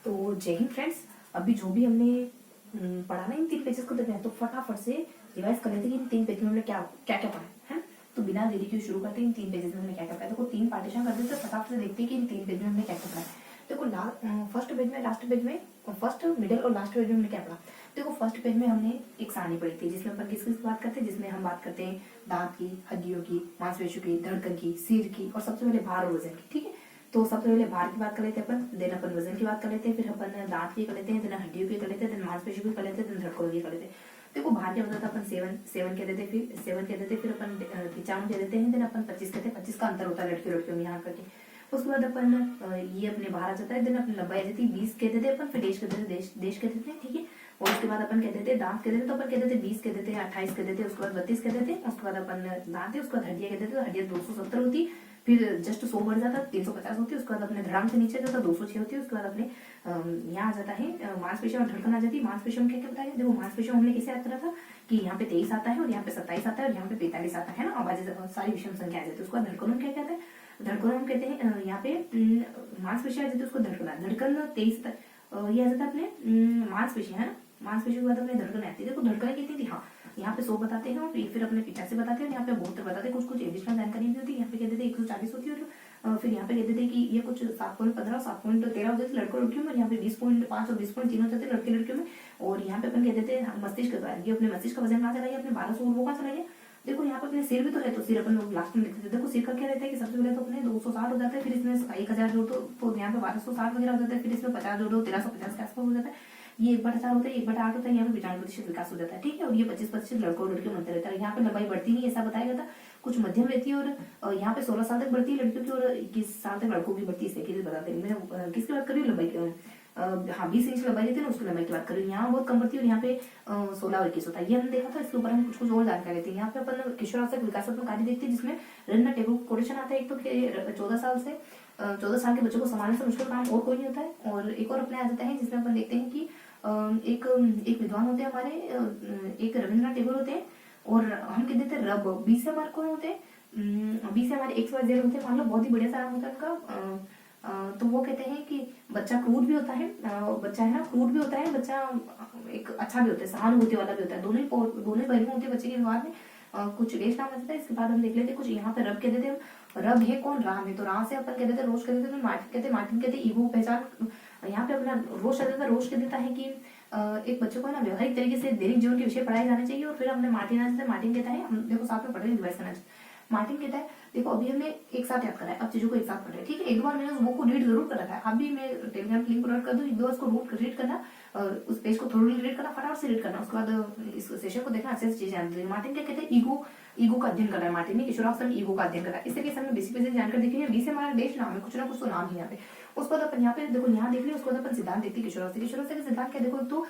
तो जय हिंद फ्रेंड्स। अभी जो भी हमने पढ़ा ना इन 3 पेजेस को देख रहे हैं तो फटाफट से रिवाइज कर लेते हैं कि इन 3 पेज में हमने क्या क्या क्या पढ़ा है। तो बिना देरी के शुरू करते हैं। इन 3 पेजेस में हमने क्या क्या पढ़ा है। देखो 3 पार्टीशन कर देते हैं, फटाफट से देखते हैं कि इन 3 पेज में हमने क्या क्या पढ़ा है। देखो फर्स्ट पेज में, लास्ट पेज में, फर्स्ट मिडिल और लास्ट पेज में हमने क्या पढ़ा। देखो फर्स्ट पेज में हमने एक कहानी पढ़ी थी जिसमें अपन किस बात करते हैं, जिसमें हम बात करते हैं दांत की, हड्डियों की, मांसपेशियों की, धड़कन की, सिर की और सबसे पहले भार और वजन की। ठीक है, तो सबसे पहले भार की बात कर लेते हैं अपन, देन अपन वजन की बात कर लेते हैं, फिर अपन दांत की कर लेते हैं, देन हड्डियों की कर लेते हैं, देन मांसपेशियों की कर लेते हैं, देन धड़कनों की कर लेते हैं। देखो भार क्या होता था, अपन सेवन कह देते हैं, फिर 7 कह देते हैं, फिर अपन 95 कह देते हैं, देन अपन 25 कहते हैं। 25 का अंतर होता है लड़कियों में यहाँ करके। उसके बाद अपन ये अपने बाहर आ जाता है, देन अपनी लंबाई आ जाती है 20 कह देते हैं अपन, फिर देश कह देते हैं, देश कह देते हैं। ठीक है, और उसके बाद अपन कह देते हैं दांत कह देते हैं, तो अपन कह देते हैं 20 कह देते हैं, 28 कह देते हैं, उसके बाद 32 कह देते हैं। उसके बाद अपन दांत है, उसके बाद हड्डियां कह देते हैं, तो हड्डियां 270 होती, फिर जस्ट 100 बढ़ जाता है 350 होती है। उसके बाद अपने धड़ाम से नीचे जाता 206 होती है। उसके बाद अपने यहाँ आ जाता है मांसपेशियों और धड़कन आ जाती है। मांसपेशियों में क्या क्या बताया, देखो मांसपेशियों हमने कैसे याद करा था कि यहाँ पे 23 आता है और यहाँ पे 27 आता है और यहाँ पे 45 आता है ना, आवाज सारी विषम संख्या आ जाती है। उसके बाद धड़कनों में क्या कहते हैं, धड़कनों हम कहते हैं यहाँ पे मांसपेशियां आ जाती है, उसको धड़कन 23 ये आ जाता है अपने मांसपेशियां है ना। मांसपेशियों के बाद अपने धड़कन आती है। देखो धड़कन कितनी थी, हाँ यहाँ पे 100 बताते हैं और फिर अपने 85 बताते हैं और यहाँ पे 72 बताते हैं। कुछ एडिशनल जानकारी भी होती है। यहाँ पे कहते थे 140 होती है और फिर यहाँ पे कहते थे कि ये कुछ 7.15 7.13 हो जाते लड़कों लड़कियों में, और यहाँ पे 20.5 और 20.3 हो जाते लड़के लड़कियों में। और यहाँ पे अपन कहते थे मस्तिष्क का, ये अपने मस्तिष्क का वजन कहाँ चला गया, अपने 1200 वो कहाँ चला गया। देखो यहाँ पे अपने सिर भी तो है, तो सिर अपन लोग लास्ट में लिखते थे। देखो सिर का क्या रहता है कि सबसे पहले तो अपने 260 हो जाता है, फिर इसमें 1000 जोड़ तो यहाँ पे 1260 वगैरह हो जाता है, फिर इसमें 50 जोड़ो 1350 के आसपास हो जाता है। ये 1/4 होता है, 1/8 होता है, यहाँ पे 95% विकास हो जाता है। ठीक है, और ये 25% लड़कों और लड़कियों में अंतर रहता है। यहाँ पे लंबाई बढ़ती नहीं ऐसा बताया गया था, कुछ मध्यम रहती है और यहाँ पे 16 साल तक बढ़ती है लड़कियों की और 21 साल तक लड़कों की बढ़ती है। इसलिए बताते हैं मैं किसकी बात कर रही हूँ, लंबाई की। हाँ 20 इंच लंबाई रहती है ना, उसकी लंबाई की बात कर रही हूँ। यहाँ बहुत कम बढ़ती है और यहाँ पे 16 और 21 होता है। ये हमने देखा था, इसके ऊपर हम कुछ और जानकारी लेते हैं। यहाँ पे अपन किशोरावस्था विकासात्मक कार्य देखते हैं जिसमें रवीन्द्रनाथ टैगोर को कोटेशन आता है। एक तो 14 साल के बच्चों को संभालने से मुश्किल काम और कोई नहीं होता है। और एक और अपने आ जाता है जिसमें अपन देखते हैं कि एक विद्वान होते हैं हमारे, एक रविन्द्रनाथ टैगोर होते हैं और हम कह देते हैं रब। 20 से हमारे कौन होते हैं, 20 से हमारे XYZ होते हैं, मान लो बहुत ही बढ़िया सा नाम होता है उनका। तो वो कहते हैं कि बच्चा क्रूर भी होता है, बच्चा है ना क्रूर भी होता है, बच्चा एक अच्छा भी होता है, सहानुभूति वाला भी होता है। दोनों पहलू होते हैं बच्चे के व्यवहार में। कुछ रेश नाम रहता है। इसके बाद हम देख लेते हैं कुछ यहाँ पे रब कहते थे। रब है कौन, राम है, तो राम से अपन कहते थे रोज कहते थे, मार्टिन कहते ईगो पहचान। यहाँ पे अपना रोज कहते था, रोज कह देता है कि एक बच्चे को ना व्यवहारिक तरीके से दैनिक जीवन के विषय पढ़ाए जाने चाहिए। और फिर हमने मार्टिन आ जाता है, मार्टिन कहता है, हम देखो साथ में पढ़ रहे हैं रिवाइज करना चाहिए। मार्टिन कहता है देखो अभी हमने एक साथ याद करा है, अब चीजों को एक साथ पढ़ रहे हैं। ठीक है, एक बार मैंने उस बुक को रीड जरूर कर रखा है, अभी मैं टेलीग्राम लिंक प्रोवाइड कर दूं, एक दो उसको रीड करना और उस पेज को थोड़ी रीड करना, फटाफट से रीड करना। उसके बाद इस सेशन को देखना, अच्छे से चीजें जानते हैं। मार्टिन क्या कहते हैं, ईगो का अध्ययन कर रहा है मार्टिन ने, किशोरावस्था में ईगो का अध्ययन कर रहा है। इस तरीके से हमने बेसिक जानकारी देखी है। 20 से हमारा देश नाम है, कुछ ना कुछ तो नाम ही यहाँ पे। उसके बाद अपन यहाँ पे देखो यहाँ देख लिया। उसके बाद अपन सिद्धांत देखते हैं किशोरावस्था के सिद्धांत क्या, देखो तो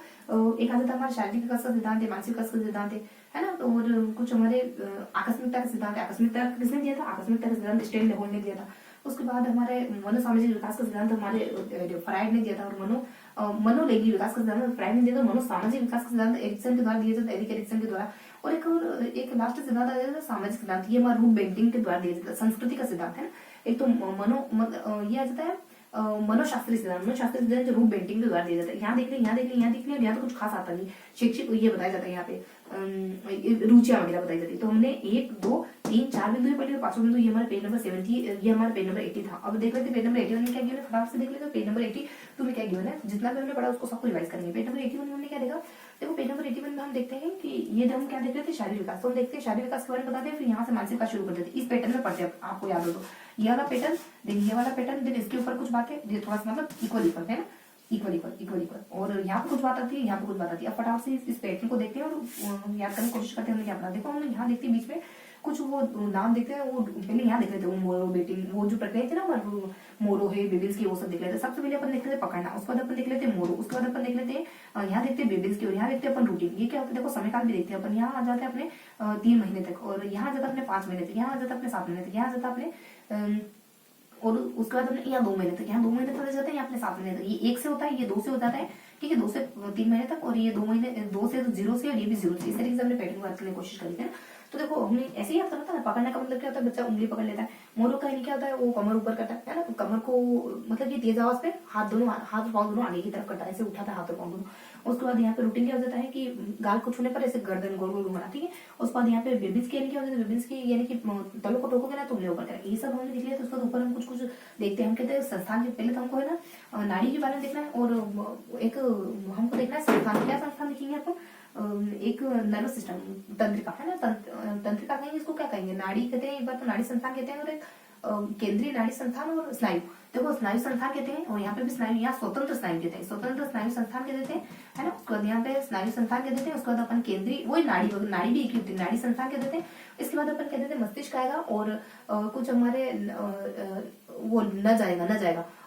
एक आ जाता है हमारा शारीरिक विकास का सिद्धांत है, मानसिक विकास का सिद्धांत है ना। तो और कुछ हमारे आकस्मिकता का सिद्धांत है। आकस्मिकता किसने दिया था, आकस्मिकता का सिद्धांत स्टेन लेबोन ने दिया था। उसके बाद हमारे मनोसामाजिक विकास का सिद्धांत हमारे फ्राइड ने दिया था, और मनोलैंगिक विकास का सिद्धांत फ्राइड ने दिया था। मनोसामाजिक विकास का सिद्धांत एरिक्सन के द्वारा दिया था, एरिक एरिक्सन के द्वारा। और एक लास्ट सिद्धांत आ जाता है सामाजिक सिद्धांत, ये हमारा रूट बेंटिंग के द्वारा दिया जाता है। संस्कृति का सिद्धांत है ना। एक तो ये आ जाता है मनोशास्त्रीय सिद्धांत जो रूप बेंटिंग के द्वारा दिया जाता है। यहाँ देख ले और यहाँ तो कुछ खास आता नहीं। शैक्षिक ये बताया जाता है, यहाँ पे रुचियां वगैरह बताई जाती है। तो हमने 1 2 3 4 बिंदु पढ़े और 5वां बिंदु ये हमारे पेज नंबर 70, ये हमारे पेज नंबर 80 था। अब देख लेते पेज नंबर 81 में क्या गिवन है, फटाफट से देख लेते पेज नंबर 82 में क्या गिवन है। जितना भी हमने पढ़ा उसको सबको रिवाइज करेंगे। पेज नंबर 81 में हमने क्या देखा, देखो पेज नंबर 81 में हम देखते हैं कि ये हम क्या देख रहे थे, शारीरिक विकास। तो हम देखते हैं शारीरिक विकास के बारे में बताते हैं, फिर यहाँ से मानसिक विकास शुरू कर देते हैं। इस पैटर्न में पढ़ते हैं, आपको याद हो तो ये वाला पैटर्न, देन ये वाला पैटर्न, देन इसके ऊपर कुछ बातें, ये थोड़ा सा मतलब इक्वल है ना, इक्वल। और यहाँ पे कुछ बात आती है, यहाँ पे कुछ बात आती है। अब फटाफट से इस पैटर्न को देखते हैं और याद करने की कोशिश करते हैं हमने क्या पढ़ा। देखो हमने यहाँ देखते हैं बीच में कुछ वो नाम देखते हैं, वो पहले यहाँ देख लेते हैं, वो मोरो बेटिंग, वो जो प्रक्रिया थी ना मोरो है बेबिल्स की, वो सब देख लेते हैं। सबसे पहले अपन देख लेते हैं पकड़ना, उसके बाद अपन देख लेते हैं मोरो, उसके बाद अपन देख लेते हैं यहाँ देखते हैं बेबिल्स की, और यहाँ देखते हैं अपन रूटीन। ये क्या होता है, देखो समयकाल भी देखते हैं अपन। यहाँ आ जाते हैं अपने 3 महीने तक, और यहाँ आ जाता है अपने 5 महीने तक, यहाँ आ जाता है अपने 7 महीने तक, यहाँ आ जाता है अपने और उसके बाद हमने यहाँ 2 महीने तक, यहाँ 2 महीने तक जाते हैं, यहाँ अपने 7 महीने तक। ये 1 से होता है, ये 2 से हो जाता है। ठीक है, 2 से 3 महीने तक, और ये 2 महीने 2 से 0 से, और ये भी 0 से। इस तरीके से हमने पैटर्न को करने की कोशिश करी थी। तो देखो हमने ऐसे ही याद करना था ना, पकड़ने का मतलब क्या होता है, बच्चा उंगली पकड़ लेता है। मोरू का क्या होता है, वो कमर ऊपर करता है ना, तो कमर को मतलब ये तेज आवाज पे हाथ पाँव दोनों आगे की तरफ करता है, ऐसे उठाता है हाथ और पाँव दोनों। उसके बाद यहाँ पे रूटीन क्या हो जाता है कि गाल को छूने पर ऐसे गर्दन गोल गोल घुमाना, ठीक है। उसके बाद यहाँ पे बेबीज की क्या होता है, बेबीज की यानी कि तलों को टोकोगे ना तो उंगली ऊपर करें, ये सब हमने देख लिया। तो उसके बाद ऊपर हम कुछ कुछ देखते हैं, हम कहते हैं संस्थान के पहले तो हमको है ना नाड़ी के बारे में देखना है, और एक हमको देखना है संस्थान, क्या संस्थान देखेंगे आपको, एक नर्वस सिस्टम, तंत्रिका है ना, तंत्रिका कहेंगे, इसको क्या कहेंगे, नाड़ी कहते हैं, एक बार तो नाड़ी संस्थान कहते हैं, और एक केंद्रीय नाड़ी संस्थान और स्नायु, देखो स्नायु संस्थान कहते हैं, और यहाँ पे भी स्नायु, यहाँ स्वतंत्र स्नायु कहते हैं, स्वतंत्र स्नायु संस्थान कह देते हैं, है ना। उसके बाद यहाँ पे स्नायु संस्थान कह देते हैं। उसके बाद अपन केंद्रीय, वही नाड़ी भी एक ही होती है, नाड़ी संस्थान कह देते हैं। इसके बाद अपन कह देते हैं मस्तिष्क आएगा, और कुछ हमारे वो न जाएगा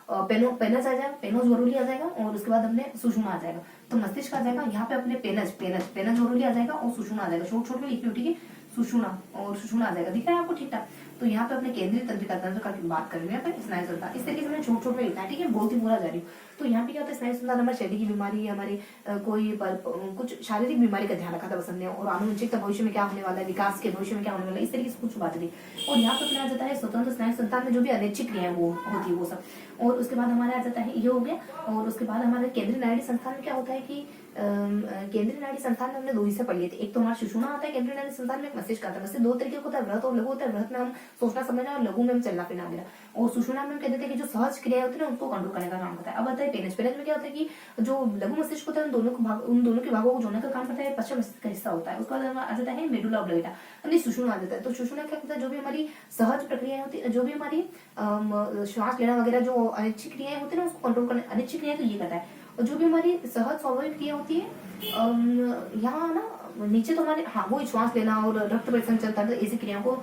पेनस आ जाएगा, पेनोस वरूली आ जाएगा, और उसके बाद अपने सुषुम्ना आ जाएगा। तो मस्तिष्क आ जाएगा, यहाँ पे अपने पेनस वरूली आ जाएगा, और सुषुम्ना आ जाएगा, छोट में लिखी, ठीक है, सुषुम्ना, और सुषुम्ना आ जाएगा, दिख रहा है आपको ठीक ठाक। तो यहाँ पे अपने केंद्रीय तंत्रिका तंत्र की बात कर रही हूँ, स्नायु संस्थान, इस तरीके से मैंने छोट में लिखा है, ठीक है, बहुत ही पूरा जा रही हूँ। तो यहाँ पे क्या होता है, स्नायु संस्थान हमारे शरीर की बीमारी, हमारी कोई कुछ शारीरिक बीमारी का ध्यान रखा था बसंत ने, और आनुवंशिकता भविष्य में क्या होने वाला है, विकास के भविष्य में क्या होने वाला है, इस तरीके से कुछ बातें थी। और यहाँ पे अपने आ जाता है स्वतंत्र स्नायु संस्थान में जो भी अनैच्छिक क्रियाएं वो होती है वो सब। और उसके बाद हमारे आ जाता है ये हो गया। और उसके बाद हमारे केंद्रीय नाड़ी संस्थान में क्या होता है कि केंद्रीय नाड़ी संस्थान में हमने दो हिस्से पढ़ लिए थे, एक तो हमारा सुषुम्ना आता है केंद्रीय नाड़ी संस्थान में, मस्तिष्क आता है। वैसे दो तरीके होता है, वृहत और लघु होता है। वृहत में हम सोचना समझना, और लघु में हम चलना फिरना वगैरह। और सुषुम्ना में हम कहते हैं कि जो सहज क्रिया होती है ना उसको कंट्रोल करने का काम करता है। अब आता है पेनस में क्या होता है कि जो लघु मस्तिष्क होता है उन दोनों के भागों को जोड़ने का काम करता है, पश्चिम मस्तिष्क का हिस्सा होता है। उसके बाद आ जाता है मेडुला ऑब्लिंगेटा, यानी सुषुम्ना आ जाता है। तो सुषुम्ना क्या होता है, जो भी हमारी सहज प्रक्रिया होती है, जो भी हमारी श्वास लेना वगैरह जो अनिच्छिक क्रियाएं होती है ना उसको कंट्रोल करने, अनिच्छिक क्रिया तो ये करता है। और जो भी हमारी सहज स्वाभाविक क्रिया होती है, यहाँ ना नीचे तो हमारे हाँ वो श्वास लेना और रक्त परिसंचरण चलता है, तो ऐसी क्रियाओं को,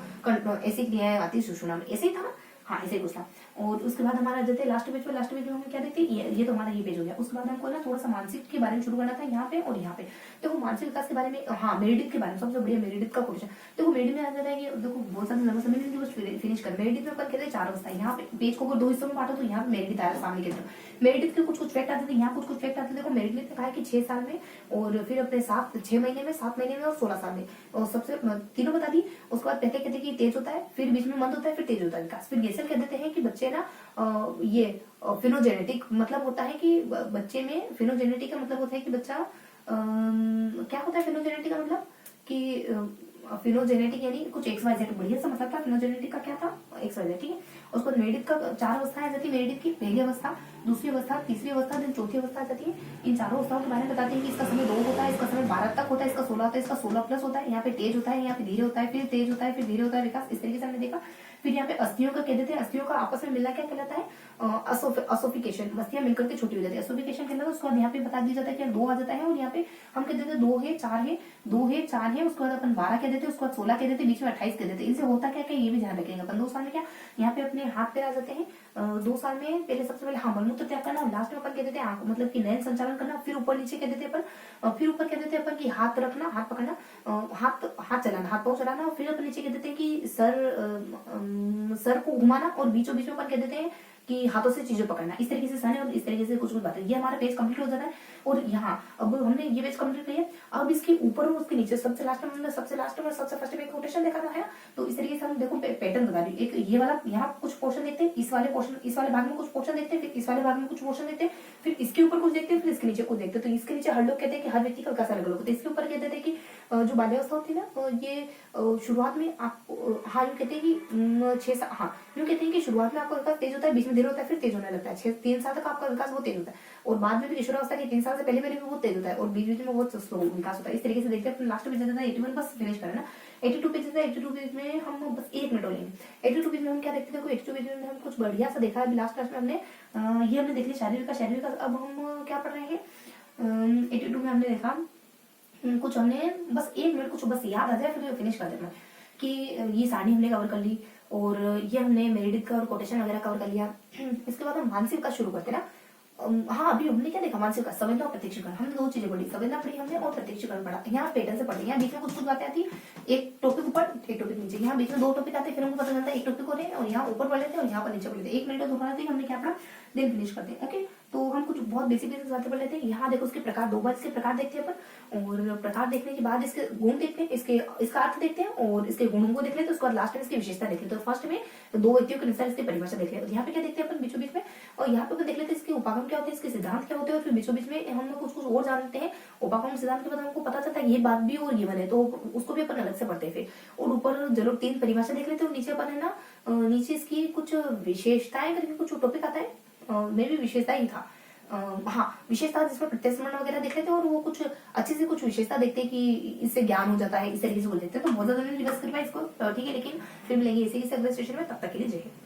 ऐसी क्रियाएं आती है सुषुम्ना में, ऐसे ही था ना, हाँ ऐसे ही कुछ था। और उसके बाद हमारा जाते हैं लास्ट पेज में हम क्या देखते हैं, ये तो हमारा ये पेज हो गया। उसके बाद हमको ना थोड़ा सा मानसिक के बारे में शुरू करना था, यहाँ पे और यहाँ पे। देखो मानसिक विकास के बारे में, हाँ मेरिडिथ के बारे में, सबसे बढ़िया मेरिडिथ का क्वेश्चन। देखो मेरिडिथ में आ जाता है कि देखो बहुत सारे नंबर समझ फिनिश कर। मेरिडिथ में अपन कहते हैं 4 अवस्था है। यहाँ पे पेज को अगर 2 हिस्सों में बांटो तो यहाँ पे मेरिडिथ आया सामने की तरफ। मेरिडिथ के कुछ फैक्ट आते थे, यहाँ कुछ फैक्ट आते थे। देखो मेरिडिथ ने कहा है कि 6 साल में, और फिर अपने 6 महीने में, 7 महीने में और 16 साल में, और सबसे तीनों बता दी। उसके बाद कहते हैं कि तेज होता है, फिर बीच में मंद होता है, फिर तेज होता है विकास। फिर गेसेल कह देते हैं कि बच्चे ना ये फिनोजेनेटिक मतलब होता है कि बच्चे में, फिनोजेनेटिक का मतलब होता है कि बच्चा क्या होता है फिनोजेनेटिक का मतलब कि फिनोजेनेटिक यानी कुछ XYZ, बढ़िया सा मतलब था। फिनोजेनेटिक का क्या था, XYZ, ठीक है। उसको मेरिडिथ का 4 अवस्थाएं जाती है। मेरिडिथ की पहली अवस्था, दूसरी अवस्था, तीसरी अवस्था, दिन चौथी अवस्था आ जाती है। इन चारों अवस्थाओं के बारे में बताते हैं कि इसका समय 2 होता है, इसका समय 12 तक होता है, इसका 16 होता है, इसका 16+ होता है। यहाँ पे तेज होता है, यहाँ पे धीरे होता है, फिर तेज होता है, फिर धीरे होता है विकास, इस तरीके से हमने देखा। फिर यहाँ पे अस्थियों का कह देते हैं, अस्थियों का आपस में मिलना क्या कहलाता है, असोफिकेशन, अस्थियां मिलकर के छोटी हो जाती है, असोफिकेशन कहलाता है। उसके बाद यहाँ पे बता दिया जाता है कि 2 आ जाता है, और यहाँ पे हम कह देते हैं 2 है, 4 है, 2 है, 4 है। उसके बाद अपन 12 कह देते हैं, उसके बाद 16 कह देते हैं, बीच में 28 कह देते हैं। इनसे होता क्या क्या ये भी ध्यान रखेंगे अपन। 2 साल में क्या यहाँ पे अपने हाथ पैर आ जाते हैं। 2 साल में पहले सबसे पहले हाँ मलमूत्र त्याग करना, लास्ट में अपन कह देते हैं आंख मतलब कि नयन संचालन करना, फिर ऊपर नीचे कह देते हैं अपन, फिर ऊपर कह देते हैं अपन की हाथ रखना, हाथ पकड़ना, हाथ चलाना, हाथ पाँव चलाना, और फिर अपन नीचे कह देते हैं कि सर को घुमाना, और बीचों बीच में अपन कह देते हैं कि हाथों से चीजें पकड़ना। इस तरीके से सहने, और इस तरीके से कुछ बातें। ये हमारा पेज कंप्लीट हो जाता है। और यहाँ अब हमने ये पेज कंप्लीट किया। अब इसके ऊपर और उसके नीचे सबसे लास्ट में सबसे फर्स्ट में कोटेशन देखा था है ना। तो इस तरीके से हम देखो पैटर्न बता रही हूँ। एक ये वाला यहाँ कुछ पोर्शन देखते हैं, इस वाले भाग में कुछ पोर्शन देखते हैं, फिर इस वाले भाग में कुछ पोर्शन देखते हैं, फिर इसके ऊपर कुछ देखते हैं, फिर इसके नीचे कुछ देखते हैं। तो इसके नीचे हर लोग कहते हैं कि हर व्यक्ति का विकास अलग अलग होता है। इसके ऊपर कहते थे कि जो बाल्यावस्था होती है ना, ये शुरुआत में आप हाँ यूँ कहते हैं कि 6 साल, हाँ यूँ कहते हैं कि शुरुआत में आपका विकास तेज होता है, बीच में देर होता है, फिर तेज होने लगता है। 3 साल तक आपका विकास बहुत तेज होता है, और बाद में भी किशोरावस्था के 3 साल से पहले भी बहुत तेज होता है, और बीच में बहुत स्लो विकास होता है। इस तरीके से देखते हैं। लास्ट पेज देता है 81, बस फिनिश करें ना। 82 पेज है, 82 पेज में हम बस 1 मिनट लेंगे। 82 पेज में हम क्या देखते हैं, 82 पेज में हम कुछ बढ़िया सा देखा है। लास्ट क्लास में हमने ये हमने देख लिया शारीरिक विकास। अब हम क्या पढ़ रहे हैं, 82 में हमने देखा कुछ, हमने बस 1 मिनट कुछ बस याद आ जाए फिर फिनिश कर देना कि ये सारणी हमने कवर कर ली, और ये हमने मेरिडिथ का और कोटेशन वगैरह कवर कर लिया। इसके बाद हम मानसिक विकास शुरू करते हैं ना। हाँ अभी हमने क्या देखा, मानसिक विकास, संवेदना और प्रत्यक्षीकरण। हमने 2 चीजें पढ़ी, संवेदना पढ़ी हमने और प्रत्यक्षीकरण पढ़ा। यहाँ पैटर्न से पढ़ते हैं, यहाँ बीच में कुछ बातें आती है, एक टॉपिक ऊपर एक टॉपिक नीचे, यहाँ बीच में 2 टॉपिक आते हैं, फिर हमको पता चलता है एक टॉपिक हो रहे हैं, और यहाँ ऊपर पढ़ लेते हैं और यहाँ पर नीचे पढ़ लेते हैं। 1 मिनट दोबारा हमने क्या पढ़ा, देन फिनिश करते हैं। ओके, तो हम कुछ बहुत बेसिक बेसिक बातें पढ़ लेते हैं। यहाँ देखो उसके प्रकार, दो बार इसके प्रकार देखते हैं अपन, और प्रकार देखने के बाद इसके गुण देखते हैं, इसका अर्थ देखते हैं और इसके गुणों को देख लेते हैं। उसके बाद लास्ट में इसकी विशेषता देख लेते हैं। तो फर्स्ट में दो व्यक्तियों के अनुसार इसकी परिभाषा देख लेते हैं। यहाँ पे क्या देखते हैं अपन बीचों बीच में, और यहाँ पे देख लेते हैं इसके उपागम क्या होते हैं, इसके सिद्धांत क्या होते हैं, और फिर बीचों बीच में हम कुछ कुछ और जानते हैं। उपागम सिद्धांत के बाद हमको पता चलता है ये बात भी और गिवन है, तो उसको भी अपन अलग से पढ़ते हैं फिर। और ऊपर चलो 3 परिभाषा देख लेते हैं, और नीचे अपन है ना नीचे इसकी कुछ विशेषताएं करके कुछ टॉपिक आता है, मे भी विशेषता ही था। हाँ, विशेषता जिसमें प्रत्यस्मरण वगैरह देख लेते हैं, और वो कुछ अच्छे से कुछ विशेषता देखते हैं कि इससे ज्ञान हो जाता है, इस तरीके से बोल देते हैं। तो बहुत ज्यादा रिवर्स कर पाए इसको, ठीक है, लेकिन फिर मिलेंगे इसी के अगले सेशन में। तब तक के लिए जय हिंद।